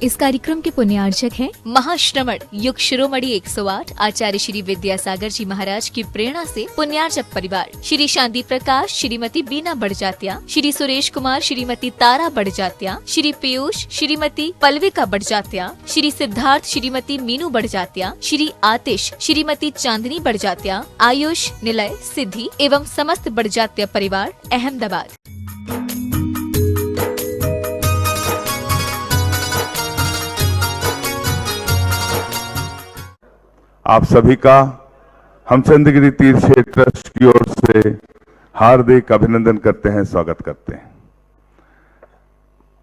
इस कार्यक्रम के पुण्यार्चक हैं महाश्रमण युग शिरोमणि 108 आचार्य श्री विद्यासागर जी महाराज की प्रेरणा से पुण्यार्चक परिवार श्री शांति प्रकाश, श्रीमती बीना बड़जात्या, श्री सुरेश कुमार, श्रीमती तारा बड़जात्या, श्री पीयूष, श्रीमती पल्विका बड़जात्या, श्री सिद्धार्थ, श्रीमती मीनू बड़जात्या, श्री आतिश, श्रीमती चांदनी बड़जात्या, आयुष, निलय, सिद्धि एवं समस्त बड़जात्या परिवार अहमदाबाद। आप सभी का हम चंद्रगिरी तीर्थ क्षेत्र ट्रस्ट की ओर से हार्दिक अभिनंदन करते हैं, स्वागत करते हैं।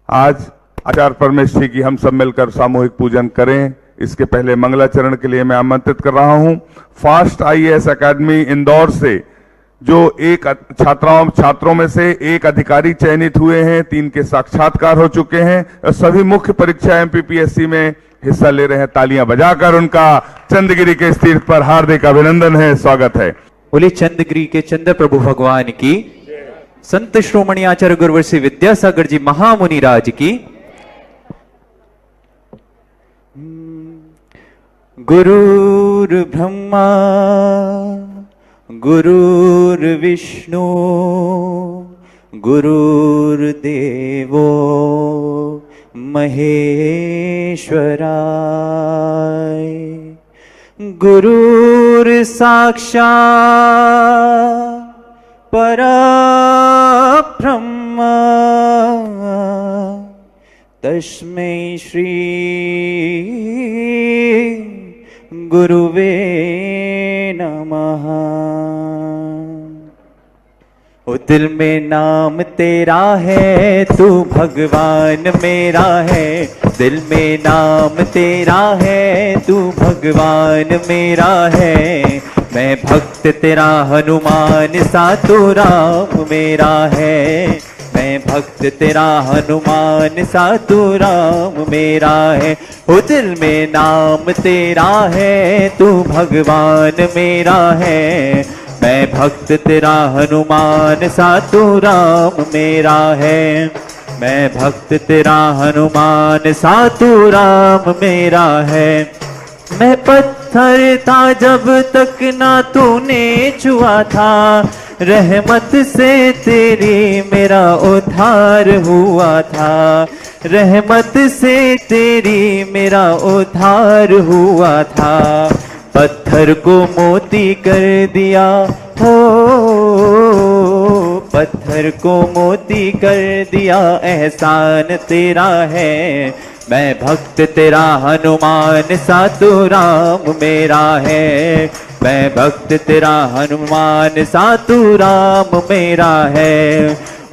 आज आचार्य परमेश्वरी की हम सब मिलकर सामूहिक पूजन करें। इसके पहले मंगलाचरण के लिए मैं आमंत्रित कर रहा हूं फास्ट IAS एकेडमी इंदौर से जो एक छात्रों में से एक अधिकारी चयनित हुए हैं, 3 के साक्षात्कार हो चुके हैं और सभी मुख्य परीक्षा MPPSC में हिस्सा ले रहे हैं। तालियां बजाकर उनका चंद्रगिरी के इस तीर्थ पर हार्दिक अभिनंदन है, स्वागत है। बोले चंद्रगिरी के चंद्र प्रभु भगवान की, संत श्रोमणी आचार्य गुरुवर्षी विद्यासागर जी महामुनि राज की। गुरुर् ब्रह्मा गुरुर्विष्णु गुरुर्देवो महेश्वराय, गुरुर्साक्षात् परब्रह्म तस्मै श्री गुरुवे नमः। ओ दिल में नाम तेरा है, तू भगवान मेरा है। दिल में नाम तेरा है, तू भगवान मेरा है। मैं भक्त तेरा हनुमान सा, तू राम मेरा है। मैं भक्त तेरा हनुमान सा, तू राम मेरा है। ओ दिल में नाम तेरा है, तू भगवान मेरा है। मैं भक्त तेरा हनुमान सा, तू राम मेरा है। मैं भक्त तेरा हनुमान सा, तू राम मेरा है। मैं पत्थर था जब तक ना तूने छुआ था, रहमत से तेरी मेरा उद्धार हुआ था। रहमत से तेरी मेरा उद्धार हुआ था। पत्थर को मोती कर दिया हो, पत्थर को मोती कर दिया, एहसान तेरा है। मैं भक्त तेरा हनुमान सा, तू राम मेरा है। मैं भक्त तेरा हनुमान सा, तू राम मेरा है।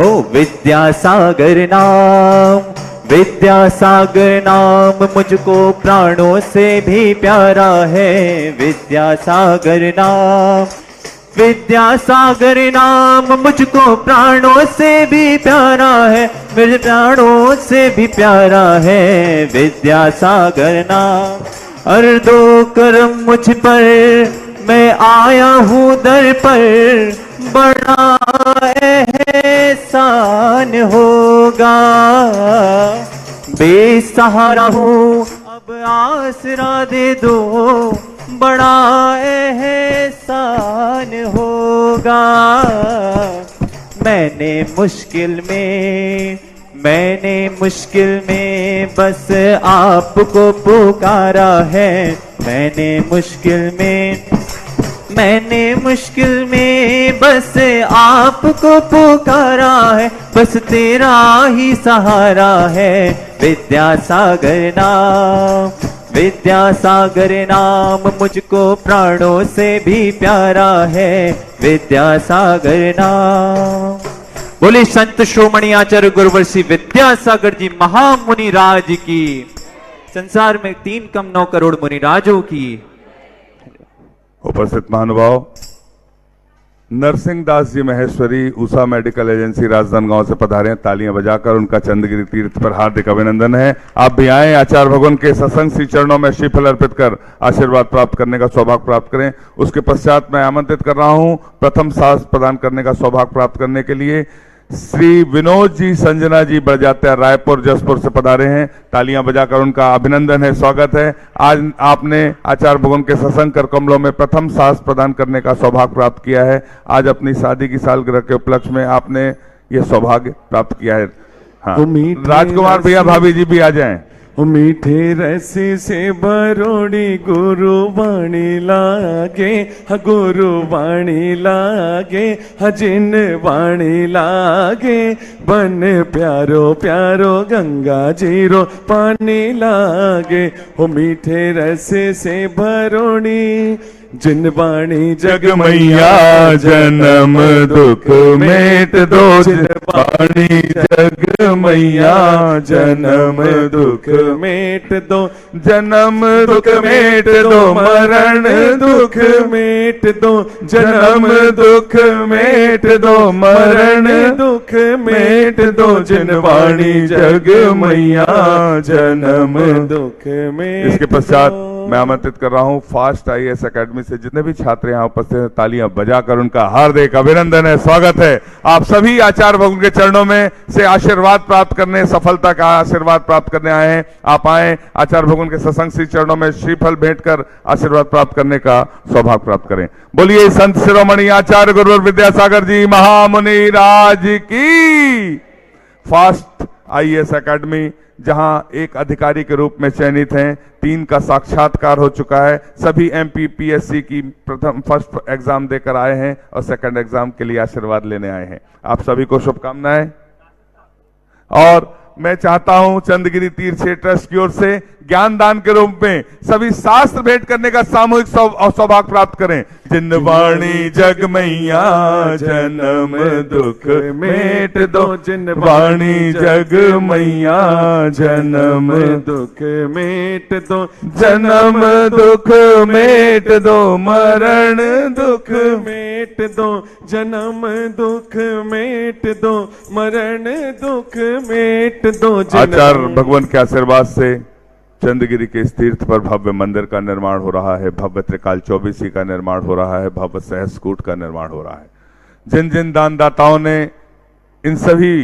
ओ विद्यासागर नाम, विद्यासागर नाम मुझको प्राणों से भी प्यारा है। विद्यासागर नाम, विद्यासागर नाम मुझको प्राणों से भी प्यारा है। मेरे प्राणों से भी प्यारा है विद्यासागर नाम। और दो करम मुझ पर, मैं आया हूँ दर पर, बड़ा एहसान होगा। बेसहारा हूँ अब आसरा दे दो, बड़ा एहसान होगा। मैंने मुश्किल में बस आपको पुकारा है। मैंने मुश्किल में बस आपको पुकारा है। बस तेरा ही सहारा है विद्यासागर नाम। विद्यासागर नाम मुझको प्राणों से भी प्यारा है विद्यासागर नाम। बोले संत श्रोमणी आचार्य गुरुवर्षी विद्यासागर जी महामुनि राज की, संसार में 3 कम 9 करोड़ मुनि राजों की। उपस्थित महानुभाव, नरसिंह दास जी महेश्वरी उषा मेडिकल एजेंसी राजनांदगांव से पधारे हैं। तालियां बजाकर उनका चंद्रगिरी तीर्थ पर हार्दिक अभिनंदन है। आप भी आए, आचार्य भगवान के सत्संग श्री चरणों में श्रीफल अर्पित कर आशीर्वाद प्राप्त करने का सौभाग्य प्राप्त करें। उसके पश्चात मैं आमंत्रित कर रहा हूं प्रथम साहस प्रदान करने का सौभाग्य प्राप्त करने के लिए श्री विनोद जी संजना जी बड़जात्या रायपुर जसपुर से पधारे हैं। तालियां बजाकर उनका अभिनंदन है, स्वागत है। आज आपने आचार्य भगवान के सत्संग कर कमलों में प्रथम साहस प्रदान करने का सौभाग्य प्राप्त किया है। आज अपनी शादी की सालगिरह के उपलक्ष्य में आपने ये सौभाग्य प्राप्त किया है। हाँ, राजकुमार भैया भाभी जी भी आ जाएं। मीठे रसी से बरोड़ी गुरु वाणी लागे, गुरु वाणी लागे, जिन वाणी लागे, बन प्यारो प्यारो गंगा जीरो पानी लागे। हो मीठे रसी से बरोड़ी जिन वाणी जग मैया, जन्म दुख मेट दो, जिन वाणी जग मैया, जन्म दुख मेट दो, जन्म दुख मेट दो, मरण दुख मेट दो, जन्म दुख मेट दो, मरण दुख मेट दो, जिन वाणी जग मैया, जन्म दुख मेट। इसके पश्चात मैं आमंत्रित कर रहा हूं फास्ट आईएएस एकेडमी से जितने भी छात्र यहाँ उपस्थित हैं, तालियां बजाकर उनका हार्दिक अभिनंदन है, स्वागत है। आप सभी आचार्य भगवान के चरणों में से आशीर्वाद प्राप्त करने, सफलता का आशीर्वाद प्राप्त करने आए हैं। आप आए आचार्य भगवान के सत्संग श्री चरणों में श्रीफल भेंट कर आशीर्वाद प्राप्त करने का सौभाग्य प्राप्त करें। बोलिए संत शिरोमणि आचार्य गुरुवर विद्यासागर जी महामुनि राज की। फास्ट आईएएस एकेडमी जहां एक अधिकारी के रूप में चयनित हैं, 3 का साक्षात्कार हो चुका है। सभी एमपीपीएससी की फर्स्ट एग्जाम देकर आए हैं और सेकंड एग्जाम के लिए आशीर्वाद लेने आए हैं। आप सभी को शुभकामनाएं। और मैं चाहता हूं चंद्रगिरी तीर्थ ट्रस्ट की ओर से ज्ञान दान के रूप में सभी शास्त्र भेंट करने का सामूहिक सौभाग्य प्राप्त करें। जिन वाणी जग मैया, जन्म दुख मेट दो, जिन वाणी जग मैया, जन्म दुख मेट दो, जन्म दुख मेट दो, मरण दुख मेट दो, जन्म दुख मेट दो, मरण दुख मेट दो। आचार्य भगवान के आशीर्वाद से चंद्रगिरी के इस तीर्थ पर भव्य मंदिर का निर्माण हो रहा है, भव्य त्रिकाल चौबीसी का निर्माण हो रहा है, भव्य सहस्कूट का निर्माण हो रहा है। जिन जिन दानदाताओं ने इन सभी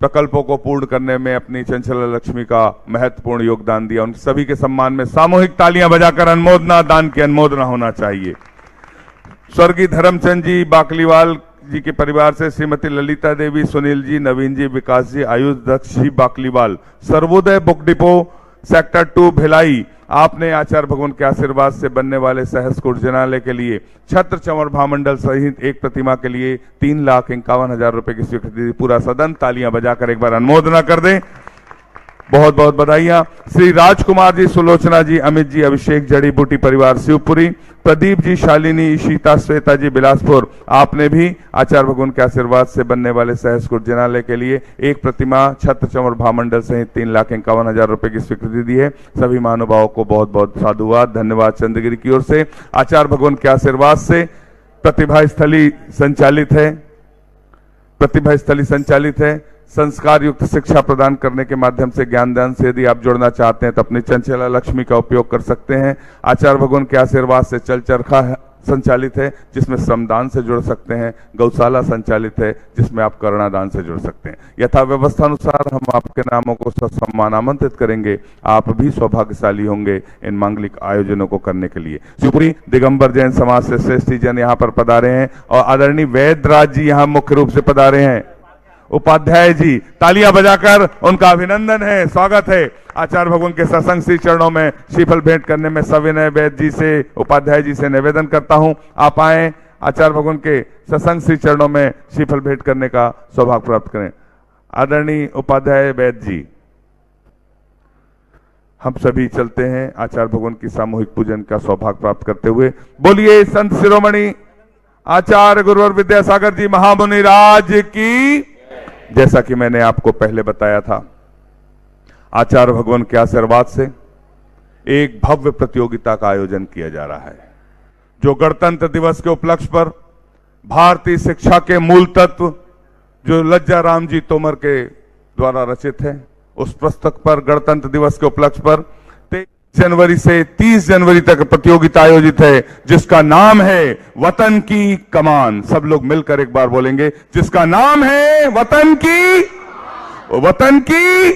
प्रकल्पों को पूर्ण करने में अपनी चंचला लक्ष्मी का महत्वपूर्ण योगदान दिया, उन सभी के सम्मान में सामूहिक तालियां बजाकर अनुमोदना, दान की अनुमोदना होना चाहिए। स्वर्गीय धर्मचंद जी बाकलीवाल जी के परिवार से Shrimati Lalita Devi, Sunil ji, Naveen ji, Vikas ji, Ayush Daksh ji Bakliwal, Sarvodaya book depot sector 2 Bhilai, आपने आचार्य भगवान के आशीर्वाद से बनने वाले सहस्कूट जिनालय के लिए छत्र चंवर भामंडल सहित एक प्रतिमा के लिए 3,51,000 रुपए की स्वीकृति दी। पूरा सदन तालियां बजाकर एक बार अनुमोदना कर दें। बहुत बहुत बधाइयां। श्री राजकुमार जी, सुलोचना जी, अमित जी, अभिषेक जड़ी बूटी परिवार शिवपुरी, प्रदीप जी, शालिनी, ईशिता, श्वेता जी बिलासपुर, आपने भी आचार्य भगवान के आशीर्वाद से बनने वाले सहस्कूट जिनालय के लिए एक प्रतिमा छत्र चंवर भामंडल सहित 3,51,000 रुपए की स्वीकृति दी है। सभी महानुभावों को बहुत बहुत साधुवाद, धन्यवाद। चंद्रगिरी की ओर से आचार्य भगवान के आशीर्वाद से प्रतिभा स्थली संचालित है। संस्कार युक्त शिक्षा प्रदान करने के माध्यम से ज्ञानदान से यदि आप जुड़ना चाहते हैं तो अपनी चंचला लक्ष्मी का उपयोग कर सकते हैं। आचार्य भगवान के आशीर्वाद से चल चरखा संचालित है जिसमें श्रमदान से जुड़ सकते हैं। गौशाला संचालित है जिसमें आप करुणादान से जुड़ सकते हैं। यथा व्यवस्था अनुसार हम आपके नामों को सम्मान आमंत्रित करेंगे। आप भी सौभाग्यशाली होंगे इन मांगलिक आयोजनों को करने के लिए। शिवपुरी दिगंबर जैन समाज से श्रेष्ठी जन यहाँ पर पधारे हैं और आदरणीय वैद्यराज जी यहाँ मुख्य रूप से पधारे हैं। उपाध्याय जी, तालियां बजाकर उनका अभिनंदन है, स्वागत है। आचार्य भगवान के सत्संग श्री चरणों में श्रीफल भेंट करने में सविनय वैद्य जी से, उपाध्याय जी से निवेदन करता हूं, आप आए आचार्य भगवान के सत्संग श्री चरणों में श्रीफल भेंट करने का सौभाग्य प्राप्त करें। आदरणीय उपाध्याय वैद्य जी, हम सभी चलते हैं आचार्य भगवान की सामूहिक पूजन का सौभाग्य प्राप्त करते हुए। बोलिए संत शिरोमणि आचार्य गुरुवर विद्यासागर जी महामुनि राज की। जैसा कि मैंने आपको पहले बताया था, आचार्य भगवान के आशीर्वाद से एक भव्य प्रतियोगिता का आयोजन किया जा रहा है जो गणतंत्र दिवस के उपलक्ष्य पर भारतीय शिक्षा के मूल तत्व जो लज्जा राम जी तोमर के द्वारा रचित है, उस पुस्तक पर गणतंत्र दिवस के उपलक्ष्य पर जनवरी से 30 जनवरी तक प्रतियोगिता आयोजित है, जिसका नाम है वतन की कमान। सब लोग मिलकर एक बार बोलेंगे, जिसका नाम है वतन की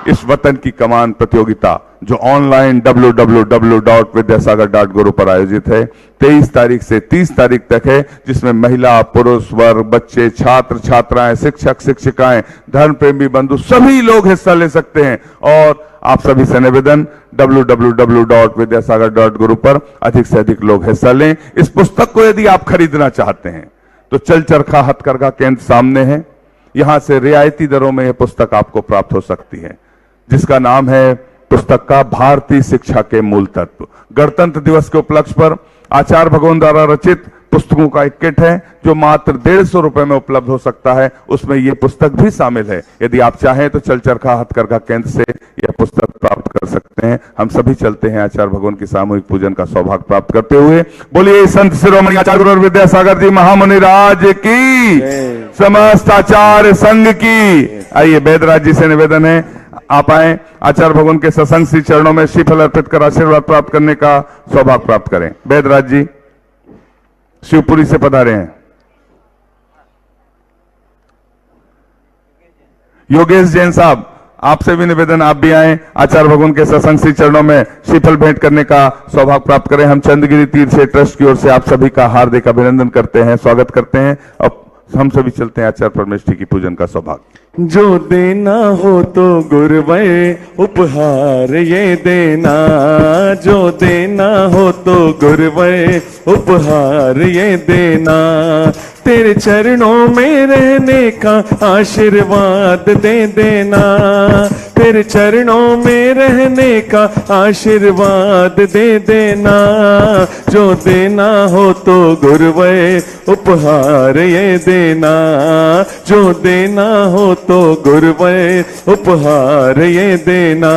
इस वतन की कमान प्रतियोगिता जो ऑनलाइन www.vidyasagar.guru पर आयोजित है, 23 तारीख से 30 तारीख तक है, जिसमें महिला, पुरुष वर्ग, बच्चे, छात्र छात्राएं, शिक्षक शिक्षिकाएं, धर्म प्रेमी बंधु सभी लोग हिस्सा ले सकते हैं। और आप सभी से निवेदन, www.vidyasagar.guru पर अधिक से अधिक लोग हिस्सा लें। इस पुस्तक को यदि आप खरीदना चाहते हैं तो चल चरखा हथकरघा केंद्र सामने है, यहां से रियायती दरों में यह पुस्तक आपको प्राप्त हो सकती है, जिसका नाम है पुस्तक का भारतीय शिक्षा के मूल तत्व। गणतंत्र दिवस के उपलक्ष्य पर आचार्य भगवान द्वारा रचित पुस्तकों का एक किट है जो मात्र 150 रुपए में उपलब्ध हो सकता है, उसमें यह पुस्तक भी शामिल है। यदि आप चाहें तो चल चरखा हथकरघा केंद्र से यह पुस्तक प्राप्त कर सकते हैं। हम सभी चलते हैं आचार्य भगवान की सामूहिक पूजन का सौभाग्य प्राप्त करते हुए। बोलिए संत शिरोमणि आचार्य गुरु विद्यासागर जी महामुनि राज की, समस्त आचार्य संघ की। आइए वेदराज जी से निवेदन है, आप आए आचार्य भगवान के सत्संग श्री चरणों में श्रीफल अर्पित कर आशीर्वाद प्राप्त करने का सौभाग्य प्राप्त करें। वेदराज जी शिवपुरी से पधारे हैं। योगेश जैन साहब, आपसे भी निवेदन, आप भी आए आचार्य भगवान के सत्संग श्री चरणों में श्रीफल भेंट करने का सौभाग्य प्राप्त करें। हम चंद्रगिरी तीर्थ से ट्रस्ट की ओर से आप सभी का हार्दिक अभिनंदन करते हैं, स्वागत करते हैं। अब हम सभी चलते हैं आचार्य परमेश्वरी की पूजन का सौभाग्य। जो देना हो तो गुरुवे उपहार ये देना, जो देना हो तो गुरुवे उपहार ये देना, तेरे चरणों में रहने का आशीर्वाद दे देना, तेरे चरणों में रहने का आशीर्वाद दे देना, जो देना हो तो गुरुवे उपहार ये देना, जो देना हो तो गुरुवे उपहार ये देना।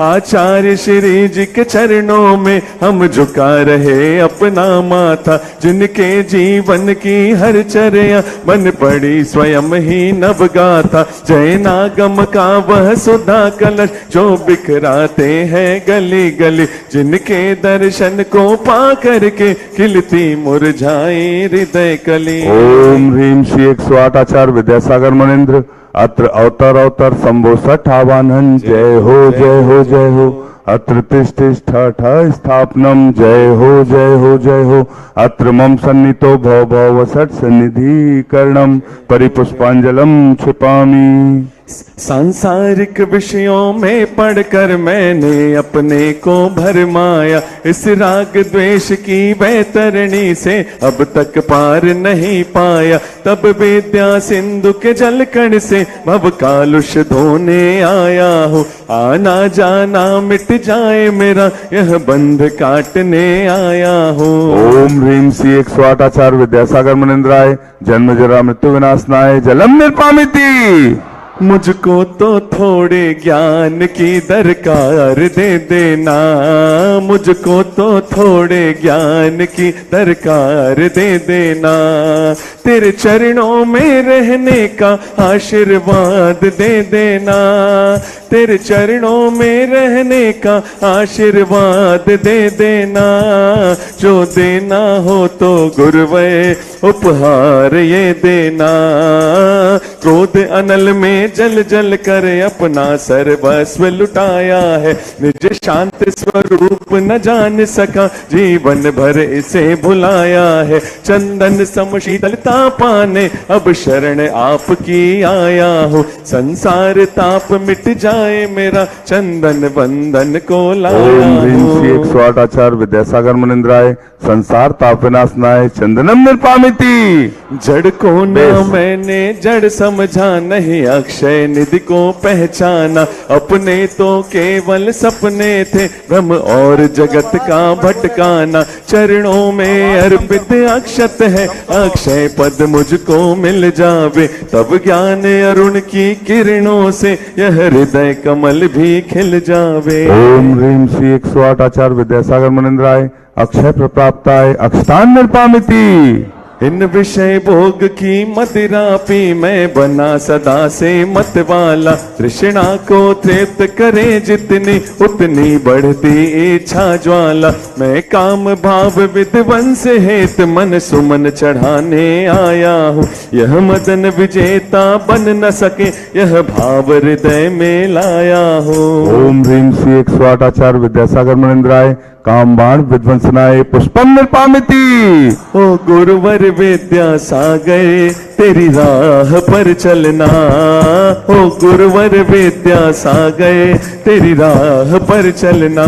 आचार्य श्री जी के चरणों में हम झुका रहे अपना माथा, जिनके जीवन की हर चर्या बन पड़ी स्वयं ही नव गाथा, जय नागम का वह सुधा कलश जो बिखराते हैं गली गली, जिनके दर्शन को पा करके खिलती मुरझाई हृदय कली। ओम ह्रीम श्री 108 आचार्य विद्यासागर मुनीन्द्र अत्र अवतर अवतर शंभो सठावानन, जय हो जय हो जय हो। अत्र तिष्ठ स्थापनम, जय हो जय हो जय हो। अत्र मम सन्नितो भव भव सट सन्निधि कर्णम, परिपुष्पांजलम क्षिपामि। सांसारिक विषयों में पढ़कर मैंने अपने को भरमाया, इस राग द्वेष की बैतरणी से अब तक पार नहीं पाया, तब विद्या सिंधु के जलकण से भव कालुष धोने आया हूँ, आना जाना मिट जाए मेरा यह बंध काटने आया हूँ। ओम ह्रीम श्री 108 आचार्य विद्यासागर मुनीन्द्राय, जन्म जरा मृत्यु विनाशनाय जलम निर्पामिति। मुझको तो थोड़े ज्ञान की दरकार दे देना, मुझको तो थोड़े ज्ञान की दरकार दे देना, तेरे चरणों में रहने का आशीर्वाद दे देना, तेरे चरणों में रहने का आशीर्वाद दे देना, जो देना हो तो गुरुवे उपहार ये देना। क्रोध अनल में जल जल कर अपना सर्वस्व लुटाया है, निज शांत स्वरूप न जान सका जीवन भर इसे भुलाया है, चंदन सम शीतलता पाने अब शरण आपकी आया हूँ, संसार ताप मिट जाए मेरा चंदन बंधन को लाया हूँ। 108 आचार्य विद्यासागर मुनीन्द्राय, संसार ताप विनाशनाय चंदनम निर्पामिति। जड़ को ना मैंने जड़ समझा, नहीं अक्षय निधि को पहचाना, अपने तो केवल सपने थे भ्रम और जगत का भटकाना, चरणों में अर्पित अक्षत है अक्षय पद मुझको मिल जावे, तब ज्ञान अरुण की किरणों से यह हृदय कमल भी खिल जावे। ओम ह्रीम श्री 108 आचार्य विद्यासागर मुनीन्द्राय, अक्षय प्रप्राप्ताय अक्षतान निर्पामिति। इन विषय भोग की मदिरा पी मैं बना सदा से मत वाला। तृष्णा को तृप्त करे जितनी उतनी बढ़ती इच्छा ज्वाला। मैं काम भाव विध्वंस हेत मन सुमन चढ़ाने आया हूँ। यह मदन विजेता बन न सके यह भाव हृदय में लाया हूँ। ओम ह्रीम श्री 108 आचार्य विद्यासागर मनिंद्राय काम बाण विध्वंसनाय पुष्पम निर्पामिति। ओ गुरुवर विद्यासागर तेरी राह पर चलना। ओ गुरुवर विद्यासागर तेरी राह पर चलना।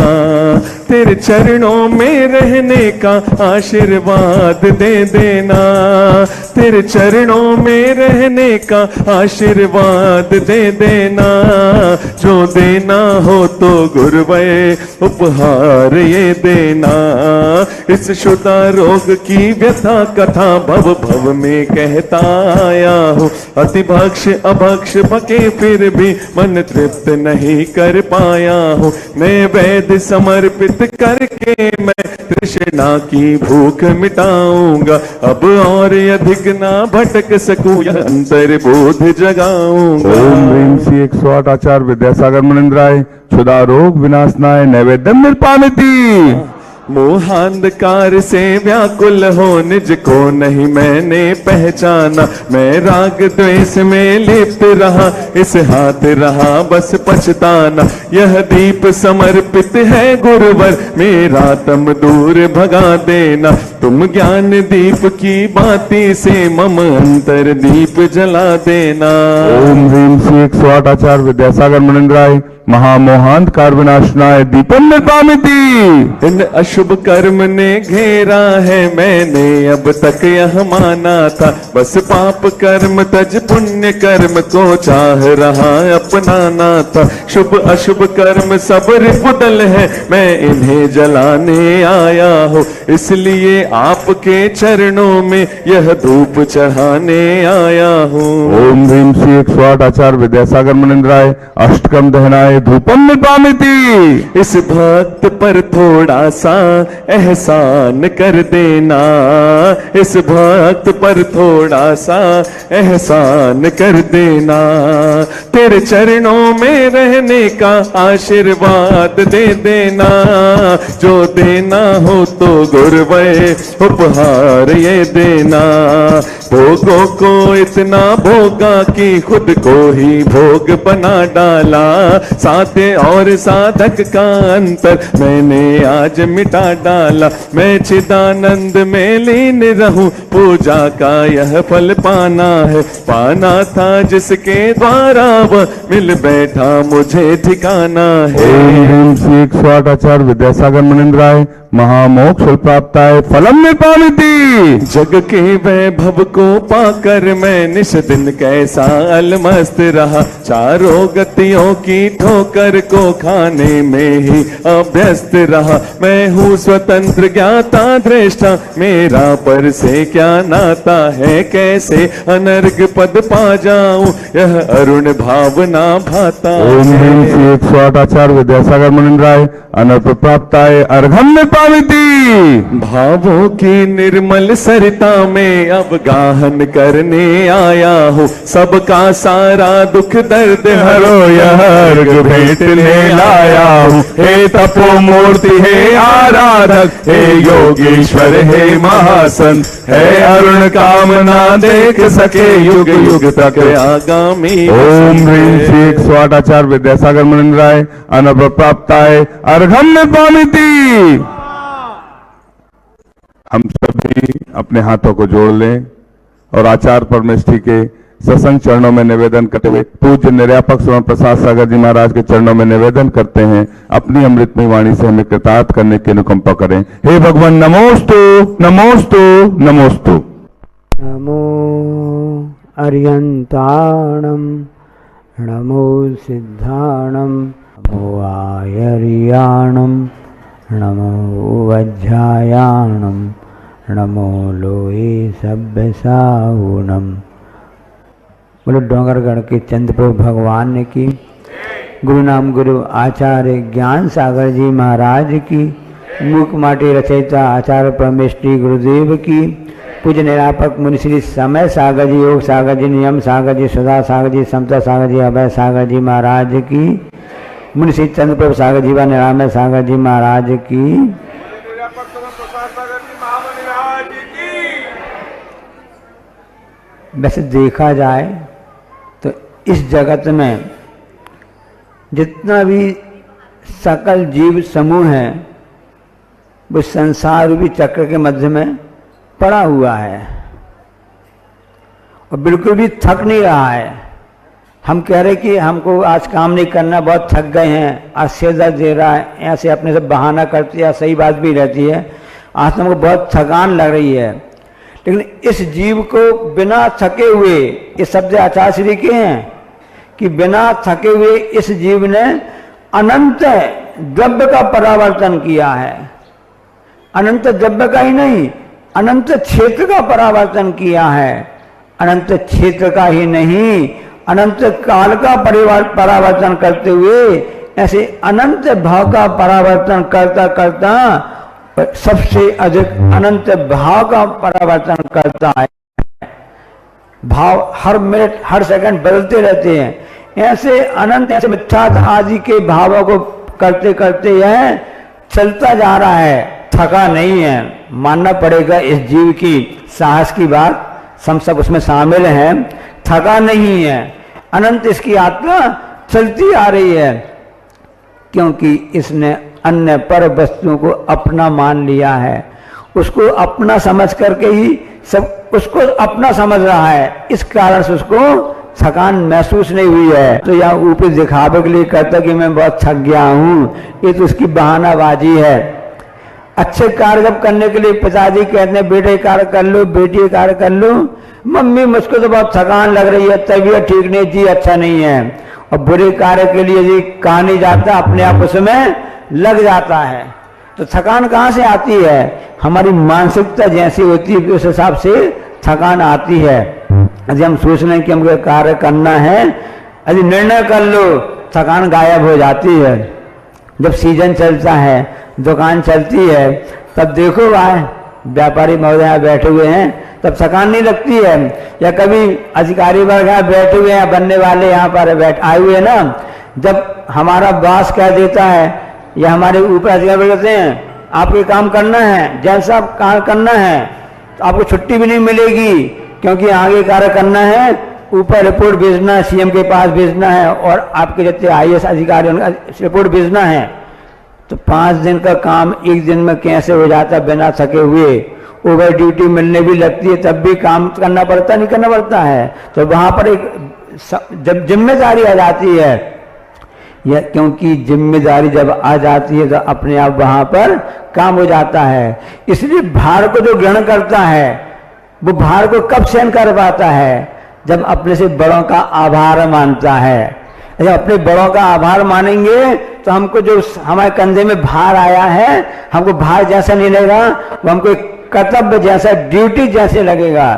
तेरे चरणों में रहने का आशीर्वाद दे देना। तेरे चरणों में रहने का आशीर्वाद दे देना। जो देना हो तो गुरुवर उपहार ये देना। इस शुदा रोग की व्यथा कथा भव भव में कहता आया हूँ। अतिभक्ष अभक्ष बके फिर भी मन तृप्त नहीं कर पाया हूँ। मैं वेद समर्पित करके मैं तृष्णा की भूख मिटाऊंगा। अब और अधिक ना भटक सकूं यह अंतर बोध जगाऊंगा। ओम ह्रीम श्री 108 आचार्य विद्यासागर मनिंद्राय क्षुधा रोग विनाशनाय नैवेद्यम निर्पामिति। मोहांधकार से व्याकुल हो निज को नहीं मैंने पहचाना। मैं राग द्वेष में लिप्त रहा इस हाथ रहा बस पछताना। यह दीप समर्पित है गुरुवर मेरा तम दूर भगा देना। तुम ज्ञान दीप की बाती से मम अंतर दीप जला देना। ओम ह्रीम श्री 108 आचार्य विद्यासागर मनिंद्राय महामोहांधकार विनाशनाय दीपम निर्पामिति। इन अशुभ कर्म ने घेरा है मैंने अब तक यह माना था। बस पाप कर्म तज पुण्य कर्म को चाह रहा अपनाना था। शुभ अशुभ कर्म सब रिपुदल है मैं इन्हें जलाने आया हूँ। इसलिए आपके चरणों में यह धूप चढ़ाने आया हूँ। ओम ह्रीम श्री 108 आचार्य विद्यासागर मनिंद्राय अष्टकम दहनाय धूपम निर्पामिति। इस भक्त पर थोड़ा सा एहसान कर देना। इस भक्त पर थोड़ा सा एहसान कर देना। तेरे चरणों में रहने का आशीर्वाद दे देना। जो देना हो तो गुरुवर उपहार ये देना। भोगों को इतना भोगा कि खुद को ही भोग बना डाला। साध्य और साधक का अंतर मैंने आज मिटा डाला। मैं चिदानंद में लीन रहूं पूजा का यह फल पाना है। पाना था जिसके द्वारा वह मिल बैठा मुझे ठिकाना है। ओम ह्रीम श्री 108 आचार्य विद्यासागर मनिंद्राय महामोक्ष प्राप्ताय फलम निर्पामिति। जग के वैभव को पाकर मैं निश दिन कैसा अलमस्त रहा। चारों गतियों की ठोकर को खाने में ही अभ्यस्त रहा। मैं हूँ स्वतंत्र ज्ञाता दृष्टा मेरा पर से क्या नाता है। कैसे अनर्ग पद पा जाऊं यह अरुण भावना भाता। ओम ह्रीम श्री 108 आचार्य विद्यासागर मनिंद्राय अनर्प प्राप्ताय अर्घम निर्पामिति। भावों की निर्मल सरिता में अब गाहन करने आया हूँ। सबका सारा दुख दर्द हरो यह अर्घ भेंटने लाया हूँ। हे तपो मूर्ति हे आराधक हे योगेश्वर हे महासंत है अरुण कामना देख सके युग युग तक आगामी। ओम ह्रीम श्री 108 आचार्य विद्यासागर मनिंद्राय अनर्प प्राप्ताय अर्घम निर्पामिति। हम सभी अपने हाथों को जोड़ लें और आचार्य परमेष्ठी के सत्संग चरणों में निवेदन करते हुए पूज्य निर्यापक स्वयं प्रसाद सागर जी महाराज के चरणों में निवेदन करते हैं अपनी अमृतमय वाणी से हमें कृतार्थ करने की अनुकंपा करें। हे भगवान नमोस्तु नमोस्तु नमोस्तु। नमो अर्यन्ताणं नमो सिद्धाणं नमो आयर्याणं नमो वज्रायाणं नमो लोये सभ्यसाहुणम्। बोलो डोंगरगढ़ के चंद्रप्रभु भगवान की, गुरु नाम गुरु आचार्य ज्ञान सागर जी महाराज की, मूक माटी रचयिता आचार्य परमेष्ठी गुरुदेव की, पूज्य निरापक मुनि श्री समय सागर जी, योग सागर जी, नियम सागर जी, सुधा सागर जी, समता सागर जी, अभय सागर जी महाराज की, मुनि श्री चंद्रप्रभु सागर जी व निरामय सागर जी महाराज की। वैसे देखा जाए तो इस जगत में जितना भी सकल जीव समूह है वो संसार रूपी चक्र के मध्य में पड़ा हुआ है और बिल्कुल भी थक नहीं रहा है। हम कह रहे कि हमको आज काम नहीं करना, बहुत थक गए हैं, आज सिर दर्द दे रहा है, ऐसे अपने से बहाना करते हैं, सही बात भी रहती है, आज तो हमको बहुत थकान लग रही है। लेकिन इस जीव को बिना थके हुए, ये शब्द आचार्य श्री के हैं कि बिना थके हुए इस जीव ने अनंत द्रव्य का परावर्तन किया है। अनंत द्रव्य का ही नहीं, अनंत क्षेत्र का परावर्तन किया है। अनंत क्षेत्र का ही नहीं, अनंत काल का परावर्तन करते हुए ऐसे अनंत भाव का परावर्तन करता करता सबसे अधिक अनंत भाव का परावर्तन करता है। भाव हर मिनट हर सेकंड बदलते रहते हैं। ऐसे अनंत ऐसे मिथ्यात्व आदि के भावों को करते करते यह चलता जा रहा है, थका नहीं है। मानना पड़ेगा इस जीव की साहस की बात, हम सब उसमें शामिल हैं, थका नहीं है। अनंत इसकी आत्मा चलती आ रही है क्योंकि इसने अन्य पर वस्तुओं को अपना मान लिया है, उसको अपना समझ करके ही सब उसको अपना समझ रहा है। इस कारण से उसको थकान महसूस नहीं हुई है। तो यहाँ ऊपर दिखावे के लिए कहता कि मैं बहुत थक गया हूँ, ये तो उसकी बहानाबाजी है। अच्छे कार्य जब करने के लिए पिताजी कहते हैं बेटे कार्य कर लो, बेटी कार्य कर लो, मम्मी मुझको तो बहुत थकान लग रही है, तबीयत ठीक नहीं, जी अच्छा नहीं है। और बुरे कार्य के लिए जी कहा नहीं जाता, अपने आप उसमें लग जाता है। तो थकान कहाँ से आती है? हमारी मानसिकता जैसी होती है उस हिसाब से थकान आती है। यदि हम सोच लें कि हमको कार्य करना है, यदि निर्णय कर लो, थकान गायब हो जाती है। जब सीजन चलता है, दुकान चलती है, तब देखो वहाँ व्यापारी महोदय बैठे हुए हैं, तब थकान नहीं लगती है। या कभी अधिकारी वर्ग यहाँ बैठे हुए हैं, बनने वाले यहाँ पर आए हुए हैं ना, जब हमारा बॉस कह देता है या हमारे ऊपर अधिकारी कहते हैं आपको काम करना है, जैसा काम करना है, तो आपको छुट्टी भी नहीं मिलेगी क्योंकि आगे कार्य करना है, ऊपर रिपोर्ट भेजना है, सीएम के पास भेजना है और आपके जितने आईएएस अधिकारी उनका रिपोर्ट भेजना है। तो 5 दिन का काम 1 दिन में कैसे हो जाता है बिना थके हुए? ओवर ड्यूटी मिलने भी लगती है, तब भी काम करना पड़ता नहीं करना पड़ता है। तो वहाँ पर एक जब जिम्मेदारी आ जाती है, या क्योंकि जिम्मेदारी जब आ जाती है तो अपने आप वहाँ पर काम हो जाता है। इसलिए भार को जो ग्रहण करता है वो भार को कब सहन कर पाता है? जब अपने से बड़ों का आभार मानता है। जब अपने बड़ों का आभार मानेंगे तो हमको जो हमारे कंधे में भार आया है, हमको भार जैसा नहीं लगेगा, वो हमको कर्तव्य जैसा, ड्यूटी जैसे लगेगा।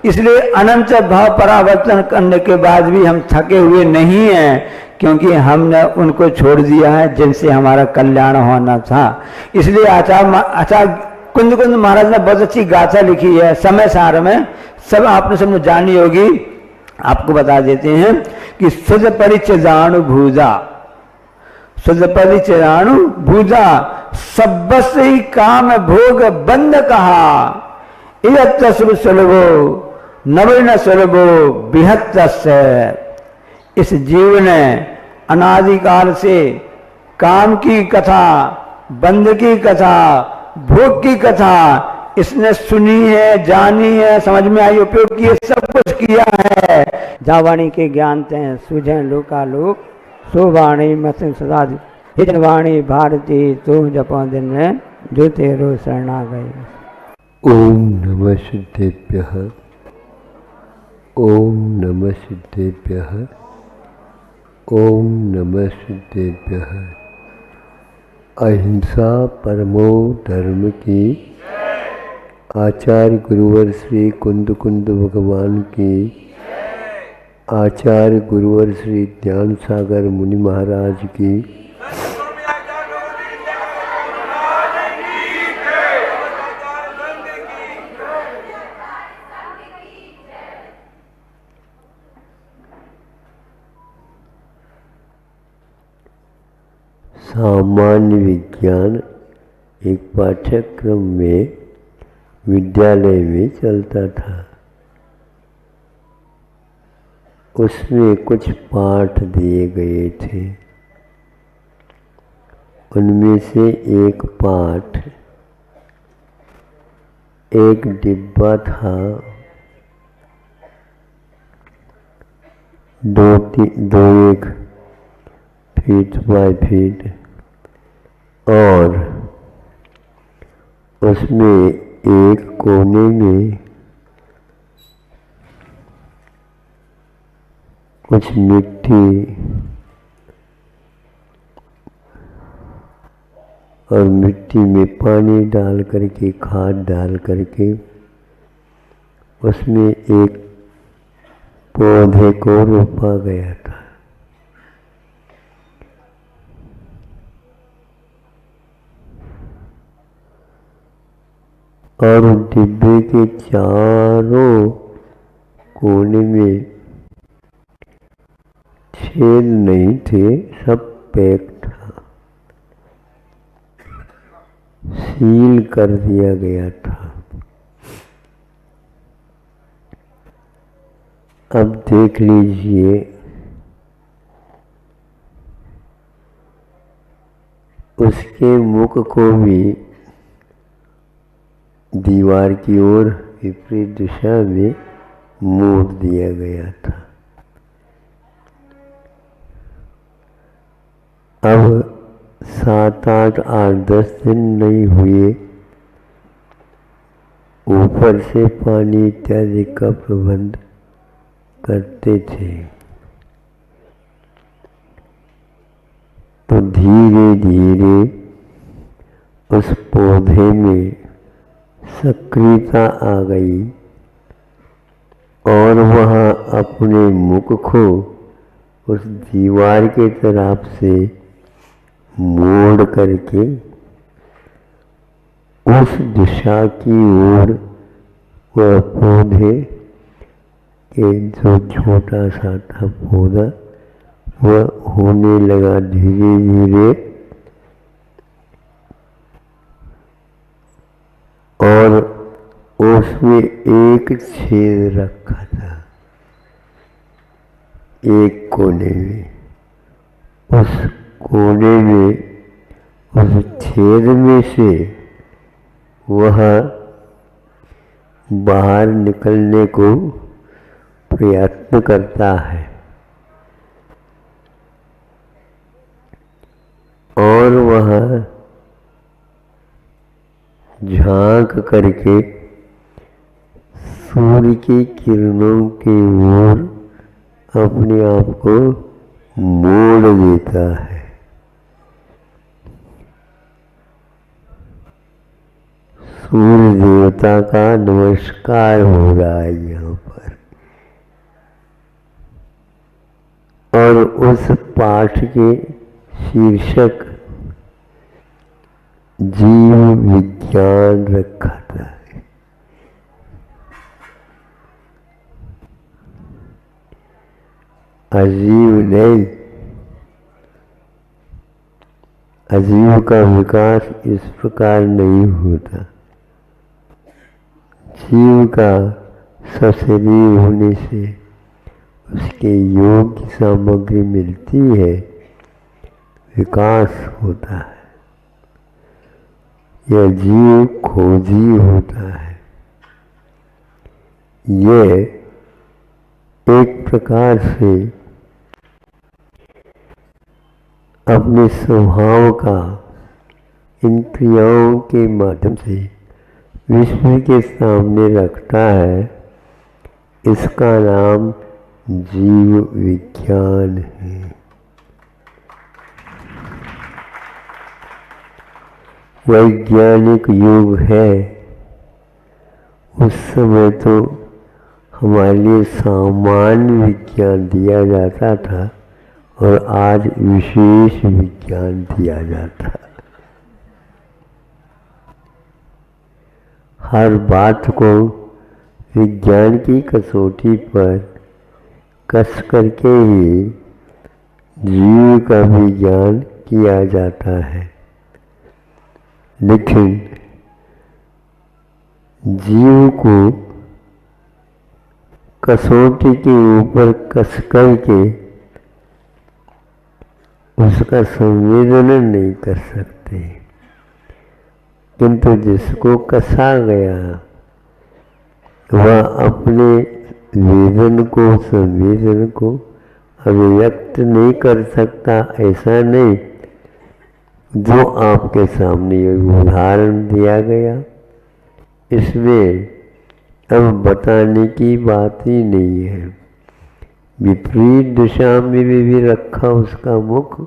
इसलिए अनंत भाव परावर्तन करने के बाद भी हम थके हुए नहीं हैं, क्योंकि हमने उनको छोड़ दिया है जिनसे हमारा कल्याण होना था। इसलिए आचार्य कुंद महाराज ने बहुत अच्छी गाथा लिखी है समय सार में, सब आपने सबने जानी होगी, आपको बता देते हैं कि सुध परिचयाणु भूजा, सुध परिचयाणु भूजा, सबस ही काम भोग बंद कहा, इयत सुलभो नवीन सुलभो बिहत्त। इस जीव ने अनादिकाल से काम की कथा, बंद की कथा, भोग की कथा इसने सुनी है, जानी है, समझ में आई, उपयोग किए, सब कुछ किया है। जावाणी के ज्ञान ते सूझे लोकालोक, सो वाणी मत सदा हिजन वाणी भारती तू जपो दिन में जो तेरो शरणा गई। ओम नमः सिद्धेभ्यः, ओम नमः सिद्धेभ्यः, ओम नमः सिद्धेभ्यः। अहिंसा परमो धर्म की, आचार्य गुरुवर श्री कुंद भगवान की, आचार्य गुरुवर श्री ज्ञान सागर मुनि महाराज की, सामान्य विज्ञान एक पाठ्यक्रम में विद्यालय में चलता था। उसमें कुछ पाठ दिए गए थे। उनमें से एक पाठ, एक डिब्बा था, दो एक फीट बाय फीट, और उसमें एक कोने में कुछ मिट्टी और मिट्टी में पानी डाल करके, खाद डाल करके उसमें एक पौधे को रोपा गया था। और डिब्बे के चारों कोने में छेद नहीं थे, सब पैक था, सील कर दिया गया था। अब देख लीजिए, उसके मुख को भी दीवार की ओर विपरीत दिशा में मोड़ दिया गया था। अब 7, 8, 8, 10 दिन नहीं हुए, ऊपर से पानी इत्यादि का प्रबंध करते थे। तो धीरे धीरे उस पौधे में सक्रियता आ गई और वह अपने मुख को उस दीवार के तरफ से मोड़ करके उस दिशा की ओर वह पौधे के जो छोटा सा था पौधा, वह होने लगा धीरे धीरे। और उसमें एक छेद रखा था एक कोने में। उस कोने में, उस छेद में से वह बाहर निकलने को प्रयत्न करता है और वह झांक करके सूर्य की किरणों की ओर अपने आप को मोड़ देता है। सूर्य देवता का नमस्कार हो रहा है यहाँ पर। और उस पाठ के शीर्षक जीव विज्ञान रखा था। अजीव नहीं, अजीव का विकास इस प्रकार नहीं होता। जीव का सशरीर होने से उसके योग्य सामग्री मिलती है, विकास होता है। यह जीव खोजी होता है। यह एक प्रकार से अपने स्वभाव का इन क्रियाओं के माध्यम से विश्व के सामने रखता है। इसका नाम जीव विज्ञान है। वैज्ञानिक युग है, उस समय तो हमारे लिए सामान्य विज्ञान दिया जाता था और आज विशेष विज्ञान दिया जाता है। हर बात को विज्ञान की कसौटी पर कस करके ही जीव का विज्ञान किया जाता है, लेकिन जीव को कसौटी के ऊपर कस कर के उसका संवेदन नहीं कर सकते, किंतु जिसको कसा गया वह अपने वेदन को, संवेदन को अभिव्यक्त नहीं कर सकता। ऐसा नहीं, जो आपके सामने ये उदाहरण दिया गया, इसमें अब बताने की बात ही नहीं है। विपरीत दिशा में भी रखा उसका मुख,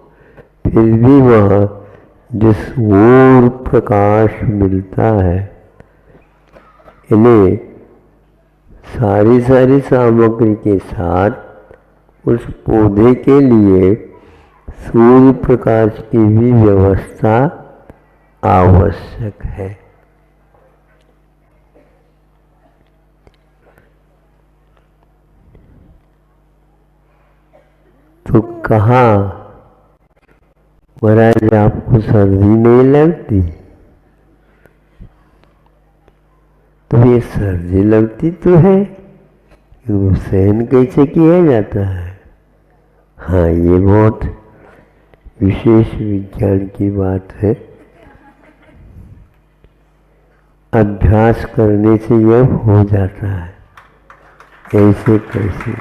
फिर भी वह जिस ओर प्रकाश मिलता है, इन्हें सारी सामग्री के साथ उस पौधे के लिए सूर्य प्रकाश की भी व्यवस्था आवश्यक है। तो कहा, महाराज आपको सर्दी नहीं लगती? तो ये सर्दी लगती तो है, वो सहन कैसे किया जाता है? हाँ, ये बहुत विशेष विज्ञान की बात है। अभ्यास करने से यह हो जाता है, ऐसे कैसे।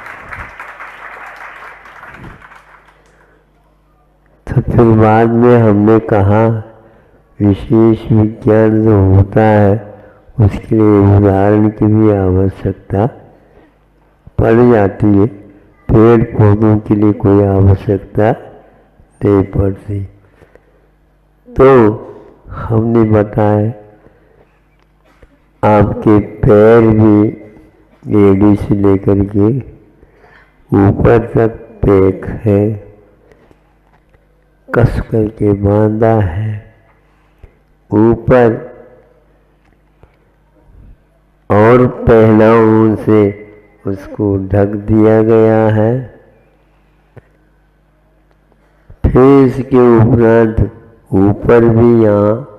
तो फिर बाद में हमने कहा विशेष विज्ञान जो होता है उसके लिए उदाहरण की भी आवश्यकता पड़ जाती है, पेड़ पौधों के लिए कोई आवश्यकता नहीं पड़ती। तो हमने बताया आपके पैर भी एड़ी से लेकर के ऊपर तक पैक है, कस करके बांधा है, ऊपर और पहनाओं से उसको ढक दिया गया है। फिर इसके उपरांत ऊपर भी यहाँ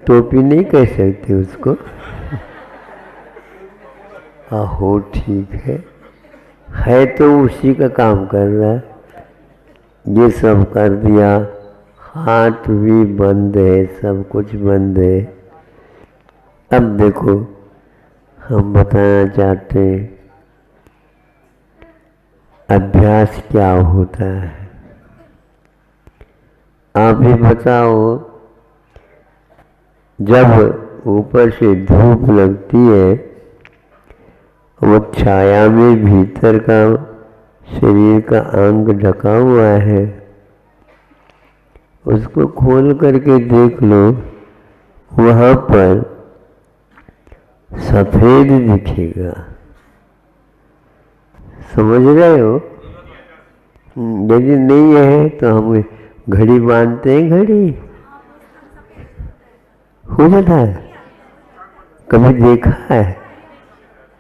टोपी नहीं कह सकते उसको, हो ठीक है तो उसी का काम कर रहा है। ये सब कर दिया, हाथ भी बंद है, सब कुछ बंद है। अब देखो हम बताना चाहते हैं अभ्यास क्या होता है। आप ही बताओ, जब ऊपर से धूप लगती है, वो छाया में भीतर का शरीर का अंग ढका हुआ है, उसको खोल करके देख लो, वहाँ पर सफेद दिखेगा। समझ रहे हो? यदि नहीं है तो हम घड़ी बांधते हैं, घड़ी हो जाता है। कभी देखा है?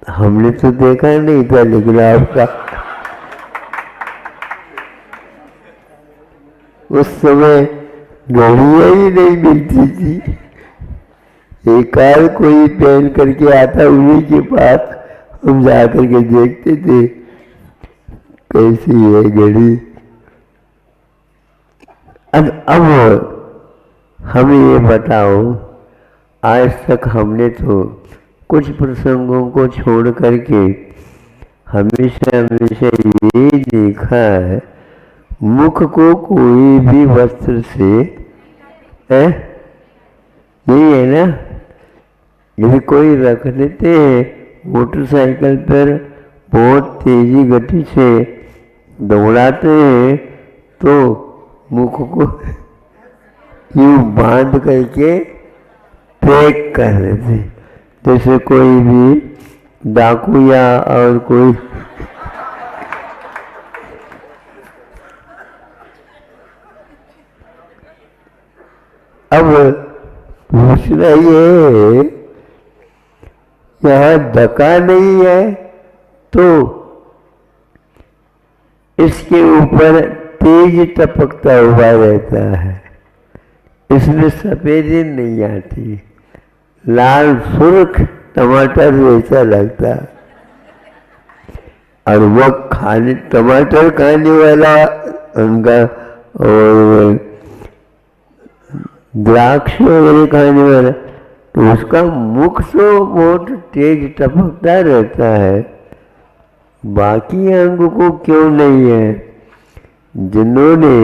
हमने तो देखा नहीं था, लेकिन आपका उस समय घड़ियाँ ही नहीं मिलती थी। एक आध कोई पहन करके आता, उन्हीं के पास हम जा करके देखते थे कैसी है घड़ी। अब हमें ये बताओ, आज तक हमने तो कुछ प्रसंगों को छोड़ करके हमेशा ये देखा है, मुख को कोई भी वस्त्र से नहीं है ना। यदि कोई रख देते हैं मोटरसाइकिल पर, बहुत तेजी गति से दौड़ाते हैं, तो मुख को यूं बांध करके पैक कर देते, जैसे कोई भी डाकू या और कोई अब पूछना ये, यहाँ ढका नहीं है, तो इसके ऊपर तेज टपकता हुआ रहता है, इसमें सफेदी नहीं आती, लाल सुर्ख टमाटर जैसा लगता। और वो खाने टमाटर खाने वाला उनका और द्राक्ष वगैरह खाने वाला, तो उसका मुख तो बहुत तेज टपकता रहता है, बाकी अंग को क्यों नहीं है? जिन्होंने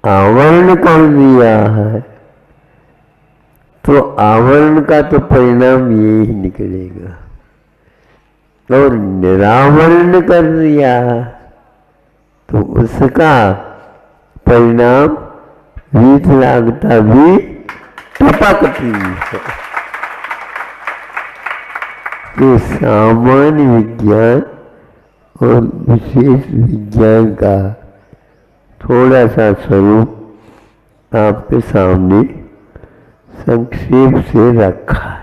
आवरण कर दिया है तो आवरण का तो परिणाम यही निकलेगा, और निरावरण कर दिया तो उसका परिणाम विकलांगता भी टपकती है। तो सामान्य विज्ञान और विशेष विज्ञान का थोड़ा सा स्वरूप आपके सामने संक्षेप से रखा है।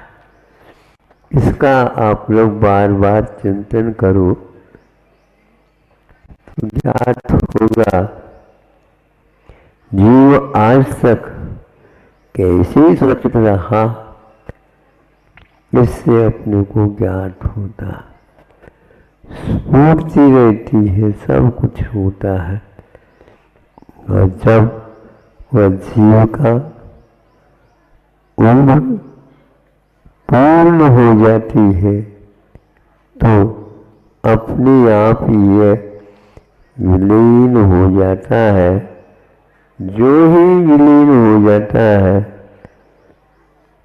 इसका आप लोग बार बार चिंतन करो तो ज्ञात होगा जीव आज तक कैसे सुरक्षित रहा, इससे अपने को ज्ञात होता। स्फूर्ति रहती है, सब कुछ होता है, और जब वह जीव का उम्र पूर्ण हो जाती है तो अपने आप ही यह विलीन हो जाता है। जो ही विलीन हो जाता है,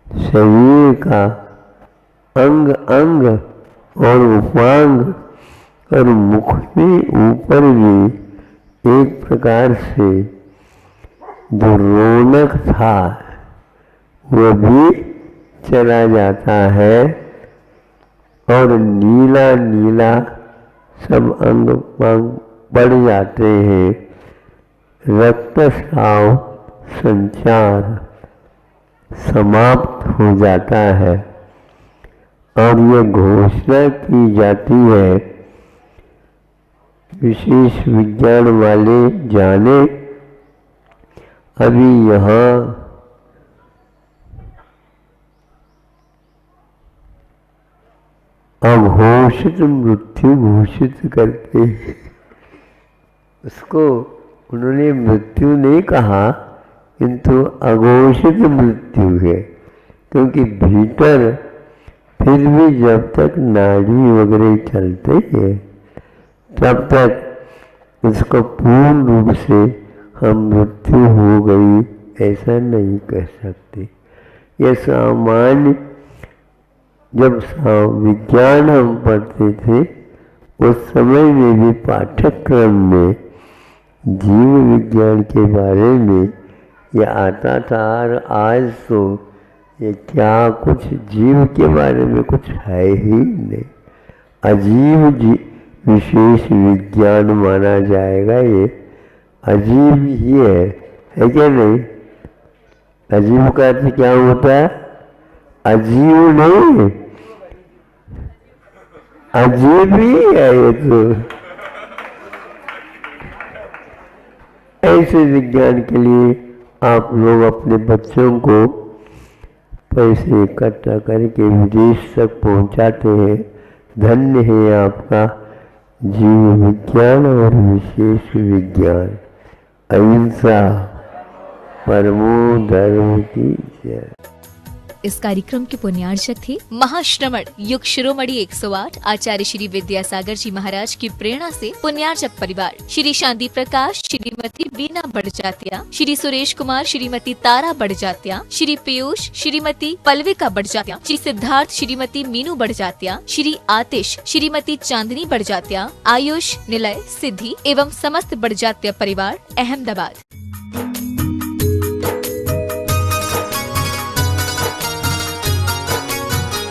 शरीर का अंग अंग और उपांग और मुख में ऊपर भी एक प्रकार से जो रौनक था वह भी चला जाता है, और नीला नीला सब अंग बढ़ जाते हैं, रक्तस्राव संचार समाप्त हो जाता है। और यह घोषणा की जाती है, विशेष विज्ञान वाले जाने, अभी यहाँ अघोषित मृत्यु घोषित करते हैं। उसको उन्होंने मृत्यु नहीं कहा, किंतु अघोषित मृत्यु है, क्योंकि भीतर फिर भी जब तक नाड़ी वगैरह चलते हैं तब तक उसको पूर्ण रूप से हम मृत्यु हो गई ऐसा नहीं कह सकते। यह सामान्य जब विज्ञान हम पढ़ते थे उस समय में भी पाठ्यक्रम में जीव विज्ञान के बारे में यह आता था, और आज तो ये क्या कुछ जीव के बारे में कुछ है ही नहीं, अजीब विशेष विज्ञान माना जाएगा। ये अजीब ही है क्या नहीं? अजीब का अर्थ क्या होता है? अजीब नहीं, अजीब ही है ये तो। ऐसे विज्ञान के लिए आप लोग अपने बच्चों को पैसे इकट्ठा करके विदेश तक पहुंचाते हैं। धन्य है आपका जीव विज्ञान और विशेष विज्ञान। अहिंसा परमो धर्म की जय। इस कार्यक्रम के पुण्यार्चक थे महाश्रमण युग शिरोमणि 108 आचार्य श्री विद्यासागर जी महाराज की प्रेरणा से पुण्यार्चक परिवार श्री शांति प्रकाश, श्रीमती बीना बड़जात्या, श्री सुरेश कुमार, श्रीमती तारा बड़जात्या, श्री पीयूष, श्रीमती पल्विका बड़जात्या, श्री सिद्धार्थ, श्रीमती मीनू बड़जात्या, श्री आतिश, श्रीमती चांदनी बड़जात्या, आयुष, निलय, सिद्धि एवं समस्त बड़जात्या परिवार अहमदाबाद।